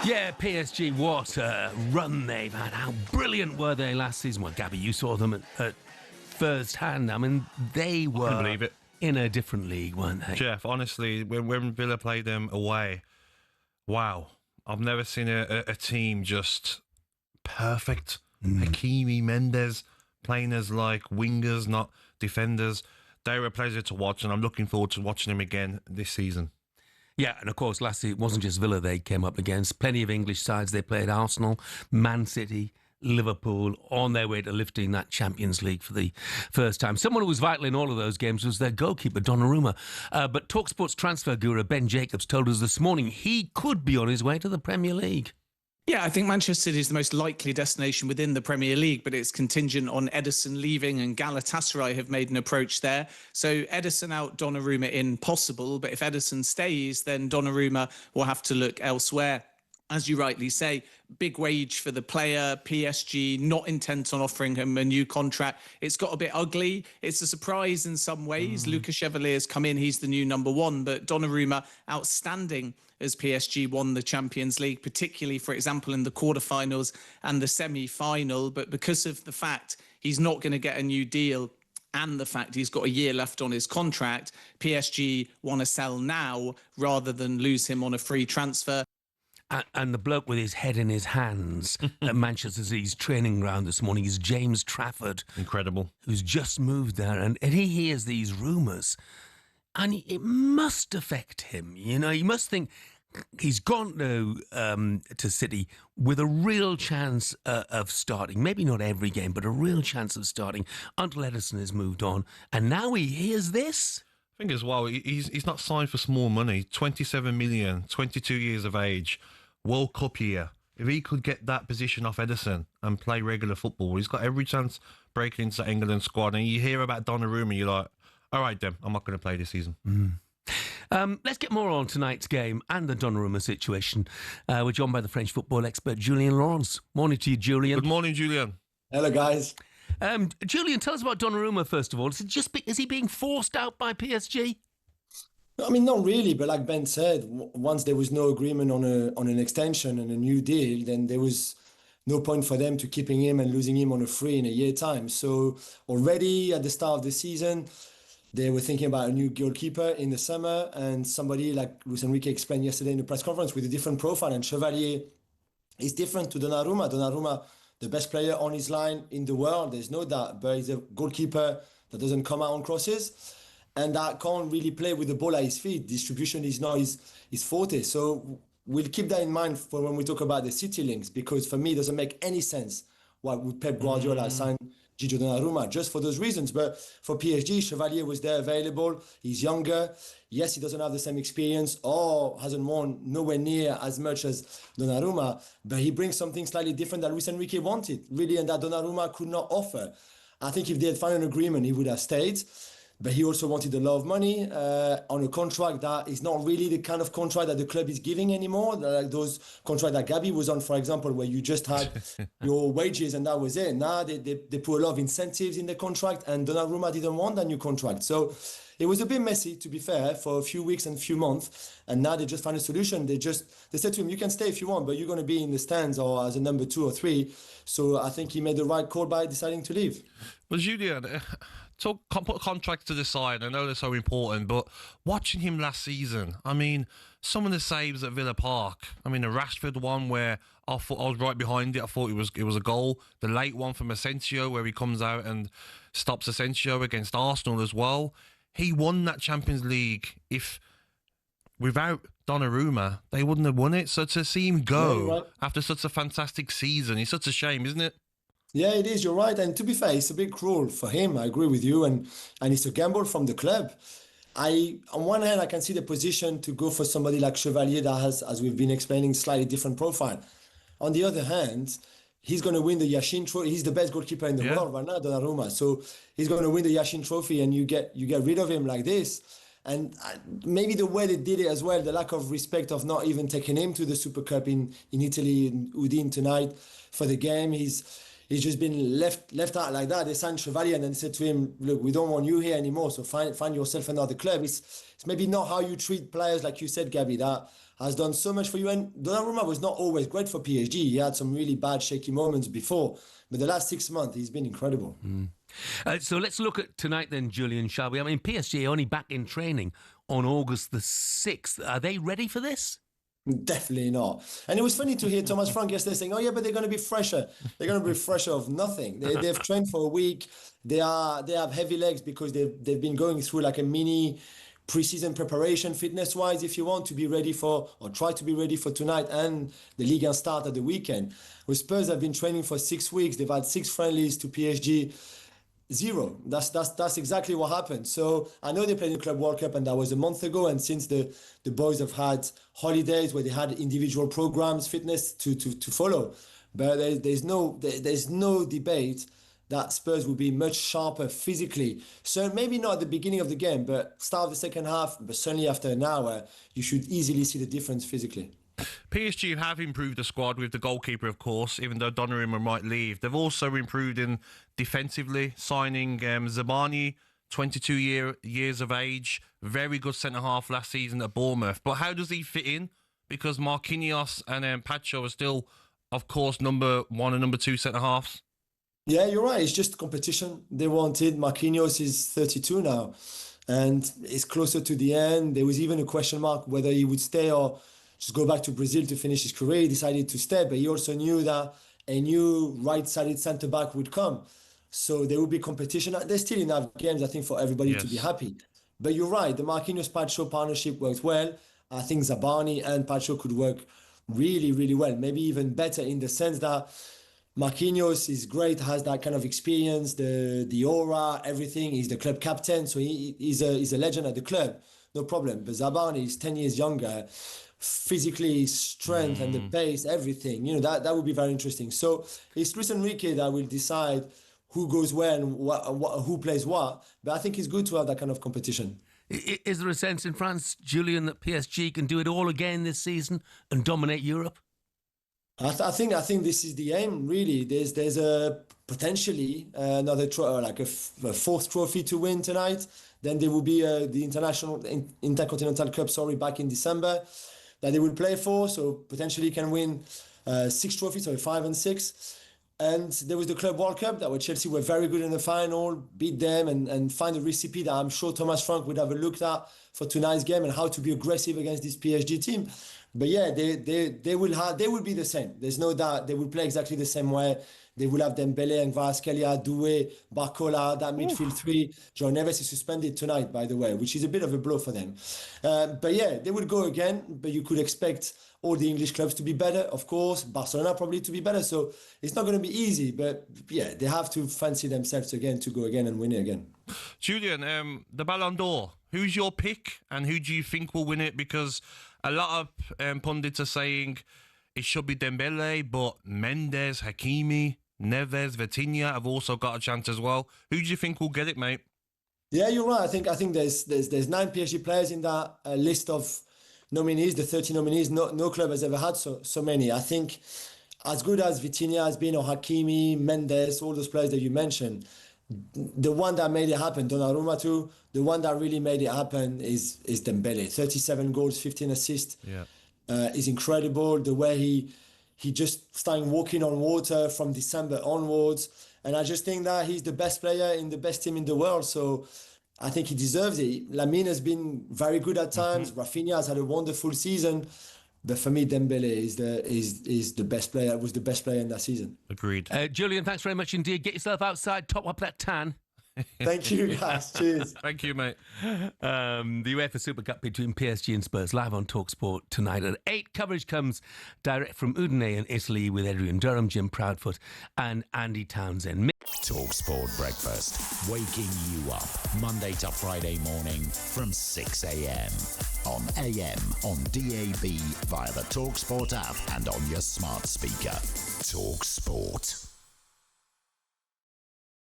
Yeah, PSG, what a run they've had. How brilliant were they last season? Well, Gabby, you saw them at first hand. I mean, they were I couldn't believe it. In a different league, weren't they? Jeff, honestly, when Villa played them away, wow. I've never seen a team just perfect. Hakimi, Mendes, playing as like wingers, not defenders. They were a pleasure to watch, and I'm looking forward to watching them again this season. Yeah, and of course, last season it wasn't just Villa they came up against. Plenty of English sides. They played Arsenal, Man City, Liverpool, on their way to lifting that Champions League for the first time. Someone who was vital in all of those games was their goalkeeper, Donnarumma. But talkSPORT's transfer guru, Ben Jacobs, told us this morning he could be on his way to the Premier League. Yeah, I think Manchester City is the most likely destination within the Premier League, but it's contingent on Ederson leaving, and Galatasaray have made an approach there. So Ederson out, Donnarumma in, possible, but if Ederson stays, then Donnarumma will have to look elsewhere. As you rightly say, big wage for the player, PSG not intent on offering him a new contract. It's got a bit ugly. It's a surprise in some ways. Lucas Chevalier's come in, he's the new number one, but Donnarumma outstanding as PSG won the Champions League, particularly, for example, in the quarterfinals and the semi-final. But because of the fact he's not going to get a new deal and the fact he's got a year left on his contract, PSG want to sell now rather than lose him on a free transfer. And the bloke with his head in his hands at Manchester City's training ground this morning is James Trafford. Incredible. Who's just moved there, and he hears these rumours. And it must affect him. You know, he must think he's gone to City with a real chance of starting. Maybe not every game, but a real chance of starting until Ederson has moved on. And now he hears this. I think as well, he's not signed for small money. 27 million, 22 years of age, World Cup year. If he could get that position off Ederson and play regular football, he's got every chance breaking into the England squad. And you hear about Donnarumma, you're like, all right, then, I'm not going to play this season. Let's get more on tonight's game and the Donnarumma situation. We're joined by the French football expert, Julien Laurens. Morning to you, Julien. Good morning, Julien. Hello, guys. Julien, tell us about Donnarumma, first of all. Is he being forced out by PSG? I mean, not really, but like Ben said, once there was no agreement on an extension and a new deal, then there was no point for them to keeping him and losing him on a free in a year time. So already at the start of the season, they were thinking about a new goalkeeper in the summer, and somebody like Luis Enrique explained yesterday in the press conference with a different profile, and Chevalier is different to Donnarumma. Donnarumma, the best player on his line in the world, there's no doubt, but he's a goalkeeper that doesn't come out on crosses and that can't really play with the ball at his feet. Distribution is not his forte. So we'll keep that in mind for when we talk about the City links, because for me, it doesn't make any sense why would Pep Guardiola sign Gigi Donnarumma just for those reasons. But for PSG, Chevalier was there available. He's younger. Yes, he doesn't have the same experience or hasn't won nowhere near as much as Donnarumma, but he brings something slightly different that Luis Enrique wanted, really, and that Donnarumma could not offer. I think if they had found an agreement, he would have stayed. But he also wanted a lot of money on a contract that is not really the kind of contract that the club is giving anymore. Like those contracts that Gabby was on, for example, where you just had your wages and that was it. Now they put a lot of incentives in the contract, and Donnarumma didn't want that new contract. So it was a bit messy, to be fair, for a few weeks and a few months. And now they just found a solution. They said to him, you can stay if you want, but you're going to be in the stands or as a number 2 or 3. So I think he made the right call by deciding to leave. Well, Julien, put contracts to the side. I know they're so important, but watching him last season, I mean, some of the saves at Villa Park. I mean, the Rashford one where I was right behind it. I thought it was a goal. The late one from Asensio where he comes out and stops Asensio against Arsenal as well. He won that Champions League. If without Donnarumma, they wouldn't have won it. So to see him go after such a fantastic season, it's such a shame, isn't it? Yeah, it is. You're right. And to be fair, it's a bit cruel for him. I agree with you. And it's a gamble from the club. On one hand, I can see the position to go for somebody like Chevalier that has, as we've been explaining, slightly different profile. On the other hand, he's going to win the Yashin Trophy. He's the best goalkeeper in the world right now, Donnarumma. So he's going to win the Yashin Trophy, and you get rid of him like this. And maybe the way they did it as well, the lack of respect of not even taking him to the Super Cup in Italy, in Udine tonight for the game. He's just been left out like that. They signed Chevalier and then said to him, look, we don't want you here anymore, so find yourself another club. It's maybe not how you treat players, like you said, Gabby, that has done so much for you. And Donnarumma was not always great for PSG. He had some really bad, shaky moments before. But the last 6 months, he's been incredible. So let's look at tonight then, Julian, shall we? I mean, PSG are only back in training on August the 6th. Are they ready for this? Definitely not. And it was funny to hear Thomas Frank yesterday saying, oh yeah, but they're going to be fresher. They're going to be fresher of nothing. They've trained for a week. They have heavy legs because they've been going through like a mini pre-season preparation fitness-wise, if you want to be ready for, or try to be ready for tonight and the Ligue 1 start at the weekend. With Spurs have been training for 6 weeks. They've had 6 friendlies to PSG. 0. That's exactly what happened. So I know they played in the Club World Cup and that was a month ago. And since the boys have had holidays where they had individual programs, fitness to follow. But there's no debate that Spurs will be much sharper physically. So maybe not at the beginning of the game, but start of the second half, but certainly after an hour, you should easily see the difference physically. PSG have improved the squad with the goalkeeper, of course, even though Donnarumma might leave. They've also improved in defensively, signing Zabani, 22 years of age, very good centre-half last season at Bournemouth. But how does he fit in? Because Marquinhos and Pacho are still, of course, number 1 and number 2 centre-halves. Yeah, you're right. It's just competition. They wanted. Marquinhos is 32 now and it's closer to the end. There was even a question mark whether he would stay or just go back to Brazil to finish his career. He decided to stay, but he also knew that a new right-sided centre-back would come. So there will be competition. There's still enough games, I think, for everybody to be happy. But you're right. The Marquinhos-Pacho partnership worked well. I think Zabani and Pacho could work really, really well. Maybe even better in the sense that Marquinhos is great, has that kind of experience, the aura, everything. He's the club captain, so he's a legend at the club. No problem. But Zabani is 10 years younger. Physically, strength and the pace, everything, that would be very interesting. So it's Luis Enrique that will decide who goes where and who plays what. But I think it's good to have that kind of competition. Is there a sense in France, Julian, that PSG can do it all again this season and dominate Europe? I think this is the aim. Really, there's a potentially another a fourth trophy to win tonight. Then there will be the Intercontinental Cup, back in December, that they will play for, so potentially can win 6 trophies, so 5 and 6. And there was the Club World Cup that where Chelsea were very good in the final, beat them and find a recipe that I'm sure Thomas Frank would have a look at for tonight's game and how to be aggressive against this PSG team. But yeah, they will be the same. There's no doubt they will play exactly the same way. They will have Dembele and Kvaratskhelia, Doué, Barcola, that midfield 3. João Neves is suspended tonight, by the way, which is a bit of a blow for them. But yeah, they will go again, but you could expect all the English clubs to be better, of course, Barcelona probably to be better. So it's not going to be easy, but yeah, they have to fancy themselves again to go again and win it again. Julian, the Ballon d'Or, who's your pick and who do you think will win it? Because a lot of pundits are saying it should be Dembele, but Mendes, Hakimi, Neves, Vitinha have also got a chance as well. Who do you think will get it, mate? Yeah, you're right. I think there's 9 PSG players in that list of nominees, the 30 nominees. No club has ever had so many. I think as good as Vitinha has been, or Hakimi, Mendes, all those players that you mentioned, the one that made it happen, Donnarumma too, the one that really made it happen is Dembele. 37 goals, 15 assists. Yeah. Is incredible. The way he just started walking on water from December onwards. And I just think that he's the best player in the best team in the world. So I think he deserves it. Lamine has been very good at times. Rafinha has had a wonderful season. But for me, Dembele is the best player, was the best player in that season. Agreed. Julian, thanks very much indeed. Get yourself outside, top up that tan. Thank you, guys. Cheers. Thank you, mate. The UEFA Super Cup between PSG and Spurs live on talkSPORT tonight at 8. Coverage comes direct from Udine in Italy with Adrian Durham, Jim Proudfoot and Andy Townsend. talkSPORT Breakfast, waking you up Monday to Friday morning from 6 a.m. on AM, on DAB, via the talkSPORT app and on your smart speaker. talkSPORT.